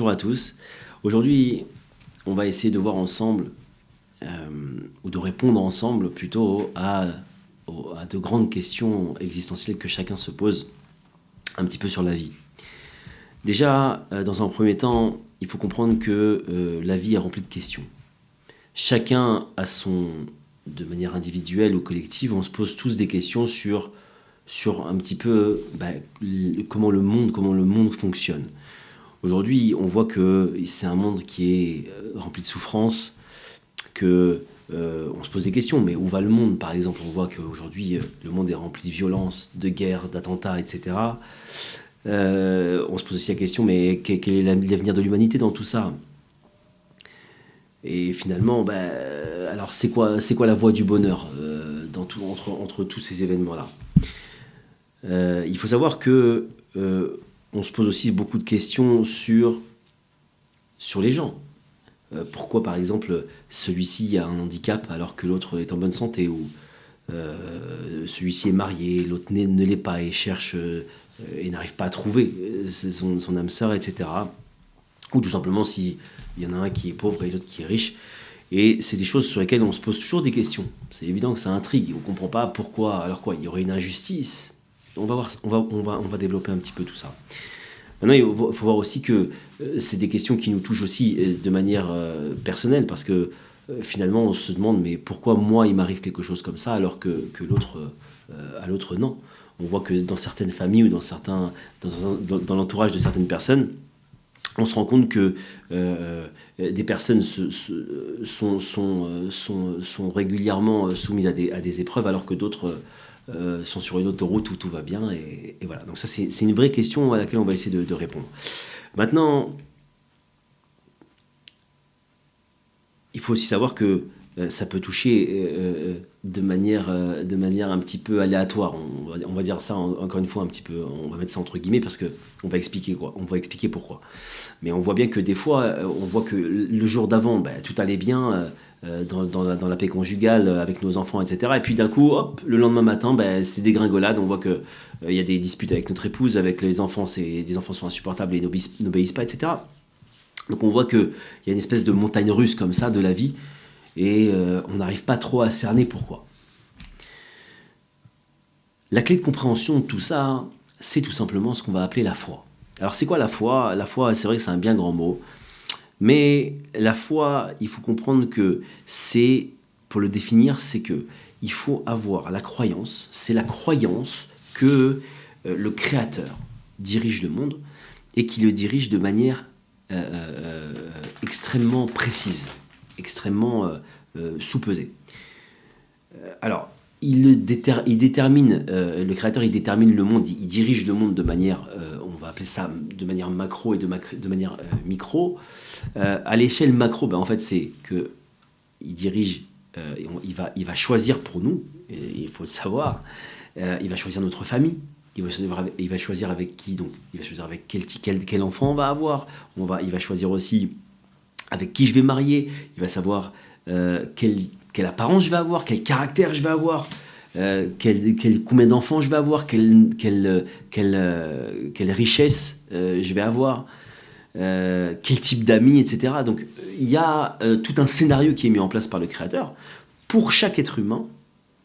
bonjour à tous. Aujourd'hui, on va essayer de voir ensemble, ou de répondre ensemble plutôt à de grandes questions existentielles que chacun se pose un petit peu sur la vie. Déjà, dans un premier temps, il faut comprendre que la vie est remplie de questions. Chacun a de manière individuelle ou collective, on se pose tous des questions sur un petit peu comment le monde fonctionne. Aujourd'hui, on voit que c'est un monde qui est rempli de souffrances, que on se pose des questions, mais où va le monde, par exemple? On voit qu'aujourd'hui, le monde est rempli de violences, de guerres, d'attentats, etc. On se pose aussi la question, mais quel est l'avenir de l'humanité dans tout ça? Et finalement, alors c'est quoi la voie du bonheur entre tous ces événements-là? Il faut savoir que on se pose aussi beaucoup de questions sur les gens. Pourquoi, par exemple, celui-ci a un handicap alors que l'autre est en bonne santé, ou celui-ci est marié, l'autre ne l'est pas et cherche et n'arrive pas à trouver son âme sœur, etc. Ou tout simplement s'il y en a un qui est pauvre et l'autre qui est riche. Et c'est des choses sur lesquelles on se pose toujours des questions. C'est évident que ça intrigue. On ne comprend pas pourquoi. Alors quoi, il y aurait une injustice? On va développer un petit peu tout ça. Maintenant, il faut voir aussi que c'est des questions qui nous touchent aussi de manière personnelle, parce que finalement, on se demande, mais pourquoi moi, il m'arrive quelque chose comme ça, alors que à l'autre, non. On voit que dans certaines familles ou dans l'entourage de certaines personnes, on se rend compte que des personnes sont régulièrement soumises à des épreuves, alors que d'autres sont sur une autoroute où tout va bien. Et voilà. Donc ça, c'est une vraie question à laquelle on va essayer de répondre. Maintenant, il faut aussi savoir que ça peut toucher de manière un petit peu aléatoire. On va dire ça encore une fois un petit peu, on va mettre ça entre guillemets, parce que on va expliquer pourquoi. Mais on voit bien que des fois, on voit que le jour d'avant, tout allait bien dans la paix conjugale avec nos enfants, etc. Et puis d'un coup, hop, le lendemain matin, c'est dégringolade. On voit que il y a des disputes avec notre épouse, avec les enfants, des enfants sont insupportables et n'obéissent pas, etc. Donc on voit qu'il y a une espèce de montagne russe comme ça de la vie, et on n'arrive pas trop à cerner pourquoi. La clé de compréhension de tout ça, c'est tout simplement ce qu'on va appeler la foi. Alors c'est quoi la foi? La foi, c'est vrai que c'est un bien grand mot, mais la foi, il faut comprendre que pour le définir, c'est que il faut avoir la croyance, c'est la croyance que le Créateur dirige le monde, et qu'il le dirige de manière extrêmement précise, extrêmement sous-pesée. Alors, il détermine, le Créateur, il détermine le monde, il dirige le monde de manière, on va appeler ça de manière macro et de manière micro. À l'échelle macro, en fait, c'est que il dirige, il va choisir pour nous, et il faut le savoir, il va choisir notre famille. Il va choisir avec qui, donc il va choisir avec quel enfant on va avoir. Il va choisir aussi avec qui je vais marier. Il va savoir quelle apparence je vais avoir, quel caractère je vais avoir, combien d'enfants je vais avoir, quelle richesse je vais avoir, quel type d'amis, etc. Donc il y a tout un scénario qui est mis en place par le Créateur pour chaque être humain,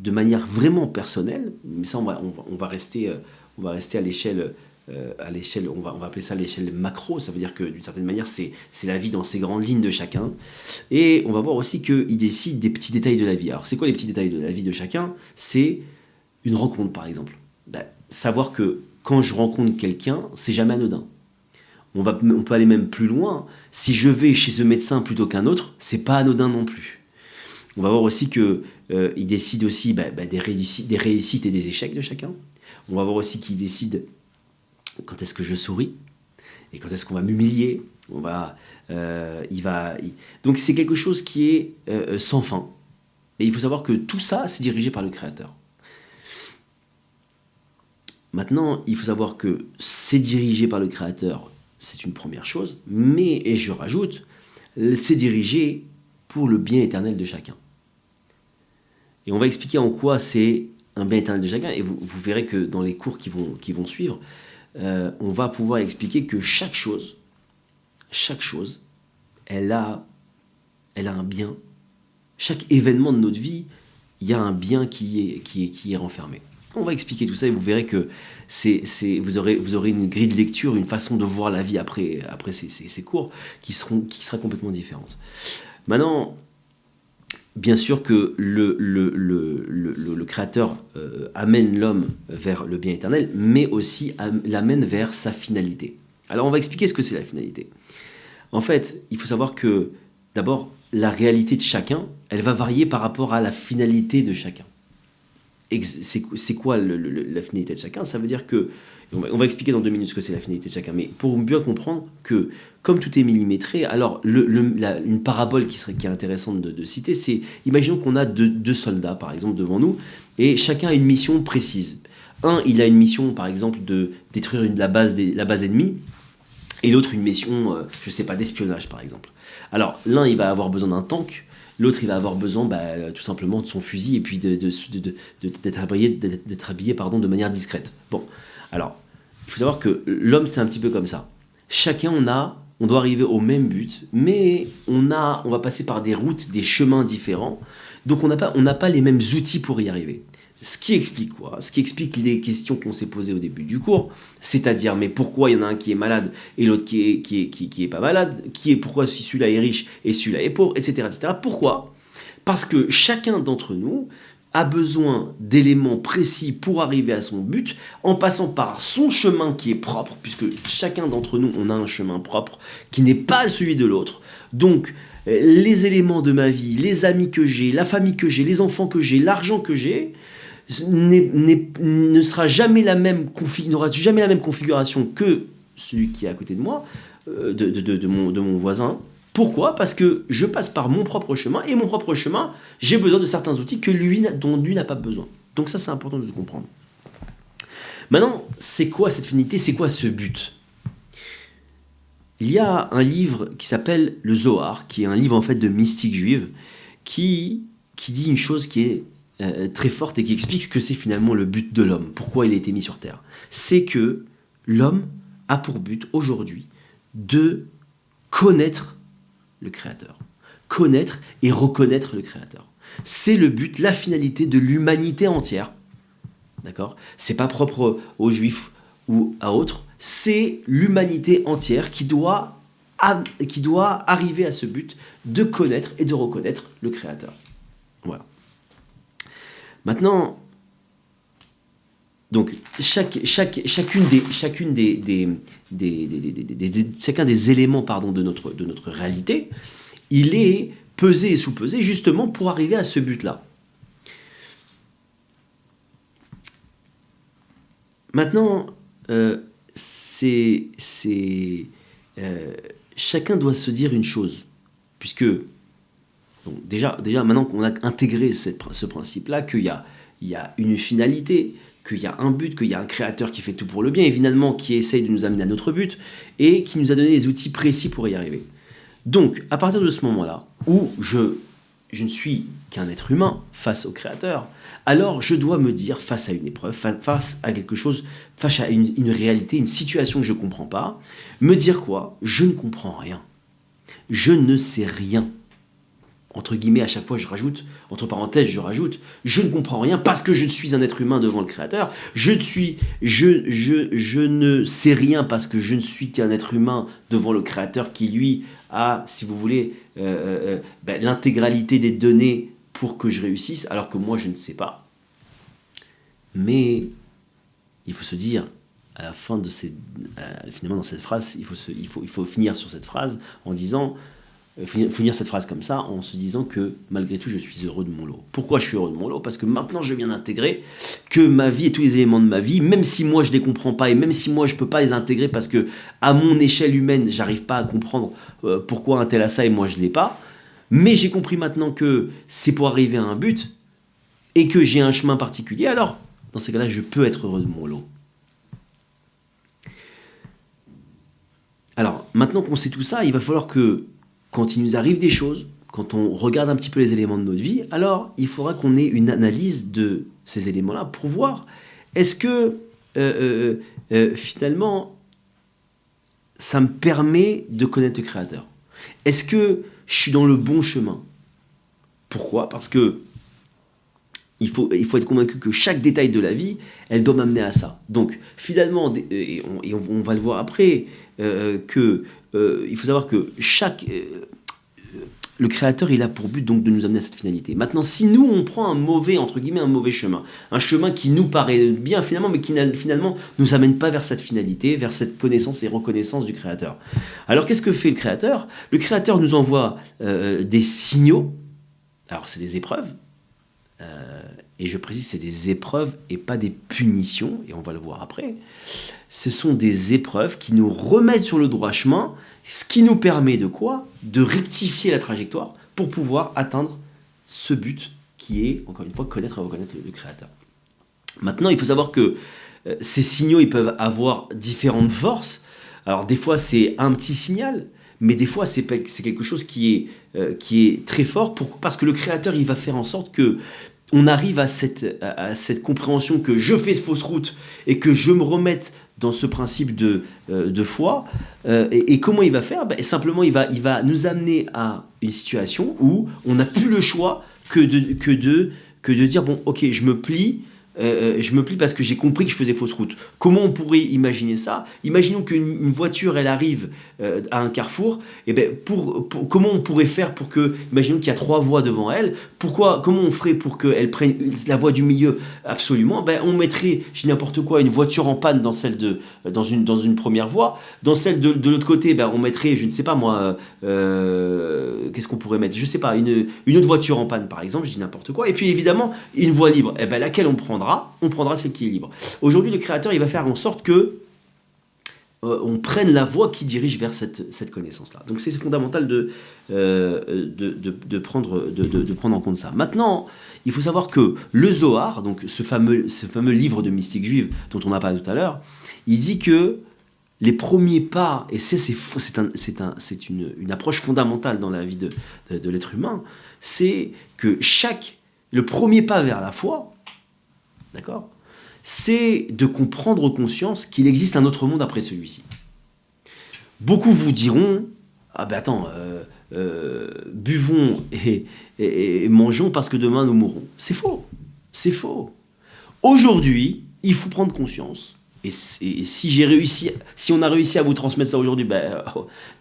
de manière vraiment personnelle. Mais ça, on va rester à l'échelle, on va appeler ça l'échelle macro. Ça veut dire que d'une certaine manière, c'est la vie dans ses grandes lignes de chacun. Et on va voir aussi qu'il décide des petits détails de la vie. Alors c'est quoi les petits détails de la vie de chacun? C'est une rencontre, par exemple. Savoir que quand je rencontre quelqu'un, c'est jamais anodin. On peut aller même plus loin. Si je vais chez ce médecin plutôt qu'un autre, c'est pas anodin non plus. On va voir aussi qu'il décide aussi des réussites et des échecs de chacun. On va voir aussi qu'il décide quand est-ce que je souris et quand est-ce qu'on va m'humilier. Donc c'est quelque chose qui est sans fin. Et il faut savoir que tout ça, c'est dirigé par le Créateur. Maintenant, il faut savoir que c'est dirigé par le Créateur, c'est une première chose, et je rajoute, c'est dirigé pour le bien éternel de chacun. Et on va expliquer en quoi c'est un bien éternel de chacun, et vous verrez que dans les cours qui vont suivre, on va pouvoir expliquer que chaque chose chaque chose, elle a un bien. Chaque événement de notre vie, il y a un bien qui est renfermé. On va expliquer tout ça et vous verrez que vous aurez une grille de lecture, une façon de voir la vie après ces cours qui sera complètement différente. Maintenant, bien sûr que le Créateur amène l'homme vers le bien éternel, mais aussi l'amène vers sa finalité. Alors on va expliquer ce que c'est la finalité. En fait, il faut savoir que d'abord, la réalité de chacun, elle va varier par rapport à la finalité de chacun. C'est quoi la finalité de chacun? Ça veut dire que, on va expliquer dans 2 minutes ce que c'est la finalité de chacun, mais pour bien comprendre que, comme tout est millimétré, alors une parabole qui est intéressante de citer, c'est, imaginons qu'on a deux soldats, par exemple, devant nous, et chacun a une mission précise. Un, il a une mission, par exemple, de détruire la base ennemie, et l'autre une mission, je sais pas, d'espionnage, par exemple. Alors, l'un, il va avoir besoin d'un tank, l'autre, il va avoir besoin tout simplement de son fusil et puis d'être habillé de manière discrète. Bon, alors, il faut savoir que l'homme, c'est un petit peu comme ça. Chacun, on doit arriver au même but, mais on va passer par des routes, des chemins différents, donc on n'a pas les mêmes outils pour y arriver. Ce qui explique quoi? Ce qui explique les questions qu'on s'est posées au début du cours, c'est-à-dire, mais pourquoi il y en a un qui est malade et l'autre qui est pas malade, pourquoi celui-là est riche et celui-là est pauvre, etc., etc. Pourquoi? Parce que chacun d'entre nous a besoin d'éléments précis pour arriver à son but, en passant par son chemin qui est propre, puisque chacun d'entre nous, on a un chemin propre qui n'est pas celui de l'autre. Donc, les éléments de ma vie, les amis que j'ai, la famille que j'ai, les enfants que j'ai, l'argent que j'ai, n'aura jamais la même configuration que celui qui est à côté de moi, de mon voisin. Pourquoi? Parce que je passe par mon propre chemin, et mon propre chemin, j'ai besoin de certains outils dont lui n'a pas besoin. Donc ça, c'est important de le comprendre. Maintenant, c'est quoi cette finalité? C'est quoi ce but? Il y a un livre qui s'appelle le Zohar, qui est un livre en fait de mystique juive, qui dit une chose qui est très forte et qui explique ce que c'est finalement le but de l'homme, pourquoi il a été mis sur Terre. C'est que l'homme a pour but aujourd'hui de connaître le Créateur. Connaître et reconnaître le Créateur. C'est le but, la finalité de l'humanité entière. D'accord? C'est pas propre aux Juifs ou à autres. C'est l'humanité entière qui doit arriver à ce but de connaître et de reconnaître le Créateur. Voilà. Maintenant, donc chacun des éléments de notre réalité, il est pesé et sous-pesé justement pour arriver à ce but-là. Maintenant, chacun doit se dire une chose, puisque donc déjà maintenant qu'on a intégré ce principe-là, qu'il y a une finalité, qu'il y a un but, qu'il y a un créateur qui fait tout pour le bien, évidemment, qui essaye de nous amener à notre but, et qui nous a donné les outils précis pour y arriver. Donc, à partir de ce moment-là, où je ne suis qu'un être humain face au créateur, alors je dois me dire, face à une épreuve, face à quelque chose, face à une réalité, une situation que je ne comprends pas, me dire quoi? Je ne comprends rien. Je ne sais rien. Entre guillemets, à chaque fois, je rajoute, entre parenthèses, je ne comprends rien parce que je suis un être humain devant le Créateur. Je ne sais rien parce que je ne suis qu'un être humain devant le Créateur qui, lui, a, si vous voulez, l'intégralité des données pour que je réussisse, alors que moi, je ne sais pas. Mais il faut se dire, à la fin de finalement, dans cette phrase, il faut finir sur cette phrase en disant... finir cette phrase comme ça en se disant que malgré tout je suis heureux de mon lot. Pourquoi je suis heureux de mon lot? Parce que maintenant je viens d'intégrer que ma vie et tous les éléments de ma vie, même si moi je les comprends pas et même si moi je peux pas les intégrer parce que à mon échelle humaine j'arrive pas à comprendre pourquoi un tel a ça et moi je l'ai pas, mais j'ai compris maintenant que c'est pour arriver à un but et que j'ai un chemin particulier, alors dans ces cas-là je peux être heureux de mon lot. Alors maintenant qu'on sait tout ça, il va falloir que quand il nous arrive des choses, quand on regarde un petit peu les éléments de notre vie, alors il faudra qu'on ait une analyse de ces éléments-là pour voir est-ce que finalement ça me permet de connaître le Créateur? Est-ce que je suis dans le bon chemin? Pourquoi? Parce que il faut être convaincu que chaque détail de la vie, elle doit m'amener à ça. Donc, finalement, on va le voir après, il faut savoir que le Créateur, il a pour but donc de nous amener à cette finalité. Maintenant, si nous, on prend un mauvais chemin, un chemin qui nous paraît bien finalement, mais qui finalement nous amène pas vers cette finalité, vers cette connaissance et reconnaissance du Créateur. Alors, qu'est-ce que fait le Créateur? Le Créateur nous envoie des signaux. Alors, c'est des épreuves. Et je précise, c'est des épreuves et pas des punitions, et on va le voir après. Ce sont des épreuves qui nous remettent sur le droit chemin, ce qui nous permet de quoi? De rectifier la trajectoire pour pouvoir atteindre ce but qui est, encore une fois, connaître et reconnaître le Créateur. Maintenant, il faut savoir que ces signaux, ils peuvent avoir différentes forces. Alors, des fois, c'est un petit signal, mais des fois, c'est quelque chose qui est très fort. Pourquoi? Parce que le Créateur, il va faire en sorte que on arrive à cette compréhension que je fais fausse route et que je me remette dans ce principe de foi. Et comment il va faire? Simplement, il va nous amener à une situation où on n'a plus le choix que de dire, bon, ok, je me plie parce que j'ai compris que je faisais fausse route. Comment on pourrait imaginer ça? Imaginons qu'une voiture, elle arrive à un carrefour. Et comment on pourrait faire pour que, imaginons qu'il y a 3 voies devant elle. Comment on ferait pour qu'elle prenne la voie du milieu? Absolument. On mettrait, je dis n'importe quoi, une voiture en panne dans une première voie. Dans celle de l'autre côté, on mettrait, je ne sais pas moi, qu'est-ce qu'on pourrait mettre? Je ne sais pas, une autre voiture en panne par exemple, je dis n'importe quoi. Et puis évidemment, une voie libre. Laquelle on prendra celle qui est libre. Aujourd'hui, le Créateur, il va faire en sorte que on prenne la voie qui dirige vers cette connaissance-là. Donc c'est fondamental de prendre en compte ça. Maintenant, il faut savoir que le Zohar, donc ce fameux livre de mystique juive dont on a parlé tout à l'heure, il dit que les premiers pas, et c'est une approche fondamentale dans la vie de l'être humain, c'est que le premier pas vers la foi, d'accord, c'est de comprendre conscience qu'il existe un autre monde après celui-ci. Beaucoup vous diront, buvons et mangeons parce que demain nous mourrons. C'est faux, c'est faux. Aujourd'hui, il faut prendre conscience. Et si on a réussi à vous transmettre ça aujourd'hui,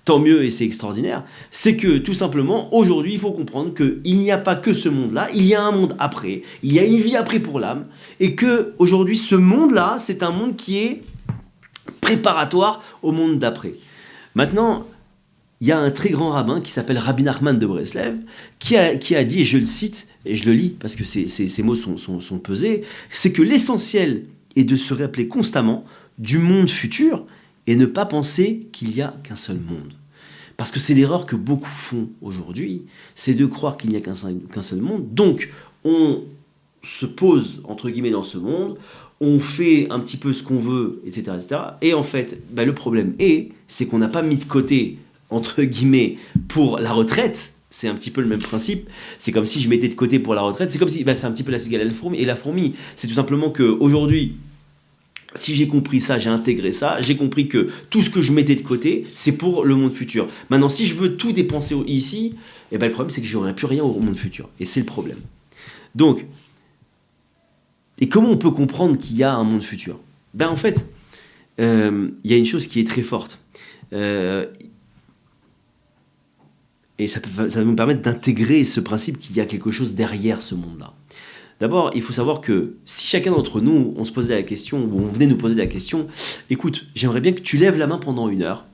tant mieux et c'est extraordinaire. C'est que tout simplement, aujourd'hui, il faut comprendre qu'il n'y a pas que ce monde-là, il y a un monde après, il y a une vie après pour l'âme, et que aujourd'hui, ce monde-là, c'est un monde qui est préparatoire au monde d'après. Maintenant, il y a un très grand rabbin qui s'appelle Rabbi Nachman de Breslev, qui a dit, et je le cite, et je le lis parce que ces mots sont pesés, c'est que l'essentiel est de se rappeler constamment du monde futur et ne pas penser qu'il n'y a qu'un seul monde. Parce que c'est l'erreur que beaucoup font aujourd'hui, c'est de croire qu'il n'y a qu'un seul monde. Donc, on se pose, entre guillemets, dans ce monde, on fait un petit peu ce qu'on veut, etc. etc. Et en fait, le problème c'est qu'on n'a pas mis de côté, entre guillemets, pour la retraite. C'est un petit peu le même principe. C'est comme si je mettais de côté pour la retraite. C'est comme si, c'est un petit peu la cigale et la fourmi. C'est tout simplement qu'aujourd'hui, si j'ai compris ça, j'ai intégré ça, j'ai compris que tout ce que je mettais de côté, c'est pour le monde futur. Maintenant, si je veux tout dépenser ici, le problème, c'est que j'aurai plus rien au monde futur. Et c'est le problème. Donc, et comment on peut comprendre qu'il y a un monde futur? En fait, il y a une chose qui est très forte. Et ça va nous permettre d'intégrer ce principe qu'il y a quelque chose derrière ce monde-là. D'abord, il faut savoir que si chacun d'entre nous, on se posait la question, ou on venait nous poser la question, écoute, j'aimerais bien que tu lèves la main pendant 1 heure,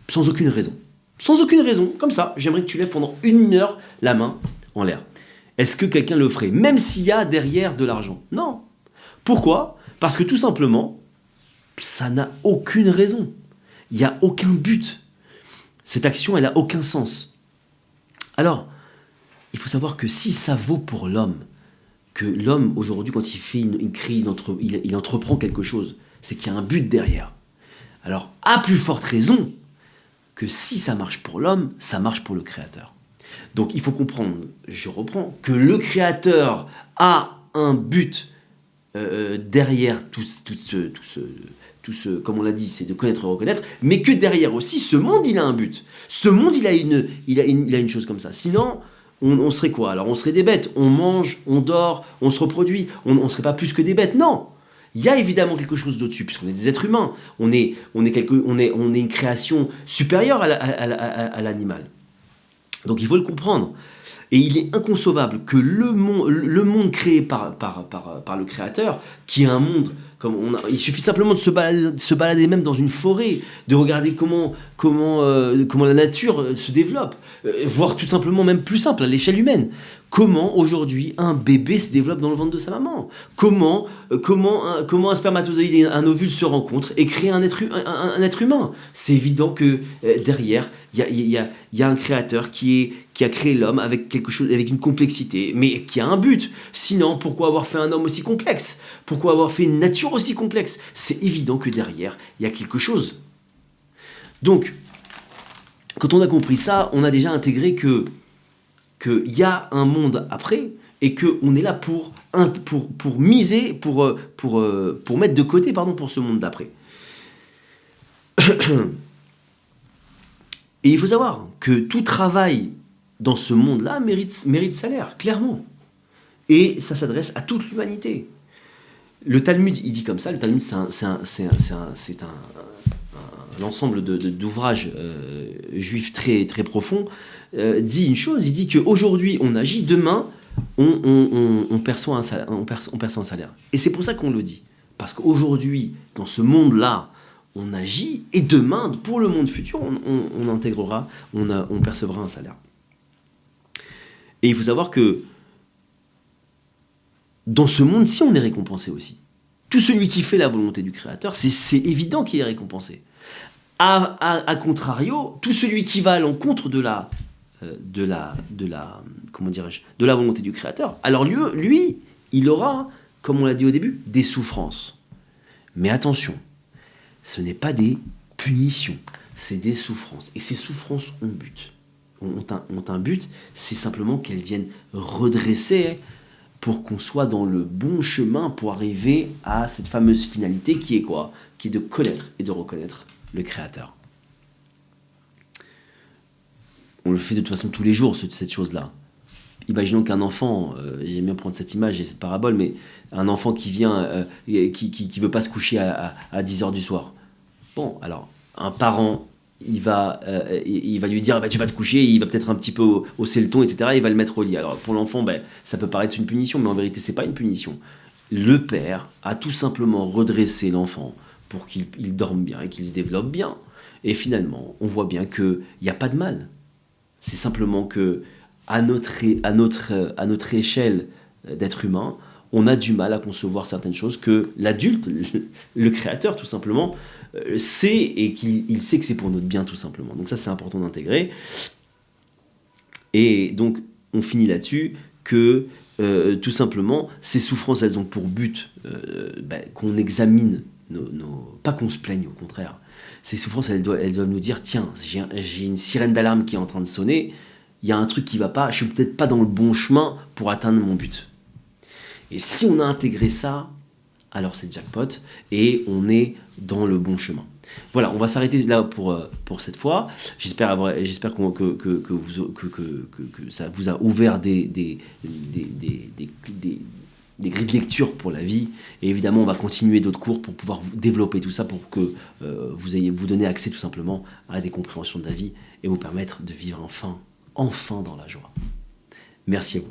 sans aucune raison. Sans aucune raison, comme ça, j'aimerais que tu lèves pendant 1 heure la main en l'air. Est-ce que quelqu'un le ferait? Même s'il y a derrière de l'argent? Non. Pourquoi? Parce que tout simplement, ça n'a aucune raison. Il n'y a aucun but. Cette action, elle n'a aucun sens. Alors, il faut savoir que si ça vaut pour l'homme, que l'homme, aujourd'hui, quand il entreprend quelque chose, c'est qu'il y a un but derrière. Alors, à plus forte raison que si ça marche pour l'homme, ça marche pour le Créateur. Donc, il faut comprendre, je reprends, que le Créateur a un but derrière toute comme on l'a dit, c'est de connaître et reconnaître, mais que derrière aussi, ce monde, il a un but. Ce monde, il a une chose comme ça. Sinon, on serait quoi? Alors, on serait des bêtes. On mange, on dort, on se reproduit. On ne serait pas plus que des bêtes. Non! Il y a évidemment quelque chose d'au-dessus, puisqu'on est des êtres humains. On est une création supérieure à l'animal. Donc, il faut le comprendre. Et il est inconcevable que le monde créé par le Créateur, qui est un monde, il suffit simplement de se balader même dans une forêt, de regarder comment la nature se développe, voire tout simplement même plus simple, à l'échelle humaine. Comment aujourd'hui un bébé se développe dans le ventre de sa maman? Comment un spermatozoïde et un ovule se rencontrent et créent un être humain? C'est évident que derrière, il y a un créateur qui a créé l'homme avec quelque chose, avec une complexité, mais qui a un but. Sinon, pourquoi avoir fait un homme aussi complexe? Pourquoi avoir fait une nature aussi complexe? C'est évident que derrière, il y a quelque chose. Donc, quand on a compris ça, on a déjà intégré qu'il y a un monde après et qu'on est là pour miser, pour mettre de côté pour ce monde d'après. Et il faut savoir que tout travail dans ce monde-là mérite salaire, clairement. Et ça s'adresse à toute l'humanité. Le Talmud, il dit comme ça, le Talmud, c'est un ensemble d'ouvrages juifs très, très profonds, dit une chose, il dit qu'aujourd'hui on agit, demain on perçoit un salaire. Et c'est pour ça qu'on le dit. Parce qu'aujourd'hui, dans ce monde-là, on agit, et demain, pour le monde futur, on intégrera, on percevra un salaire. Et il faut savoir que dans ce monde-ci, on est récompensé aussi. Tout celui qui fait la volonté du Créateur, c'est évident qu'il est récompensé. A contrario, tout celui qui va à l'encontre de la volonté du Créateur, alors lui, il aura, comme on l'a dit au début, des souffrances. Mais attention, ce n'est pas des punitions, c'est des souffrances. Et ces souffrances ont un but, c'est simplement qu'elles viennent redresser pour qu'on soit dans le bon chemin pour arriver à cette fameuse finalité qui est quoi? Qui est de connaître et de reconnaître le Créateur. On le fait de toute façon tous les jours, cette chose-là. Imaginons qu'un enfant, j'aime bien prendre cette image et cette parabole, mais un enfant qui vient, qui veut pas se coucher à 10h du soir. Bon, alors, un parent, il va lui dire, tu vas te coucher, il va peut-être un petit peu hausser le ton, etc., il va le mettre au lit. Alors, pour l'enfant, ça peut paraître une punition, mais en vérité, c'est pas une punition. Le père a tout simplement redressé l'enfant pour qu'il dorme bien et qu'il se développe bien. Et finalement, on voit bien qu'il n'y a pas de mal. C'est simplement que à notre échelle d'être humain, on a du mal à concevoir certaines choses que l'adulte, le créateur tout simplement, sait, et qu'il sait que c'est pour notre bien tout simplement. Donc ça, c'est important d'intégrer. Et donc, on finit là-dessus que tout simplement, ces souffrances, elles ont pour but qu'on examine, pas qu'on se plaigne, au contraire. Ces souffrances, elles doivent nous dire, tiens, j'ai une sirène d'alarme qui est en train de sonner, il y a un truc qui va pas, je suis peut-être pas dans le bon chemin pour atteindre mon but. Et si on a intégré ça, alors c'est jackpot, et on est dans le bon chemin. Voilà, on va s'arrêter là pour cette fois. J'espère que ça vous a ouvert des grilles de lecture pour la vie. Et évidemment, on va continuer d'autres cours pour pouvoir développer tout ça, pour que vous donner accès tout simplement à des compréhensions de la vie et vous permettre de vivre enfin dans la joie. Merci à vous.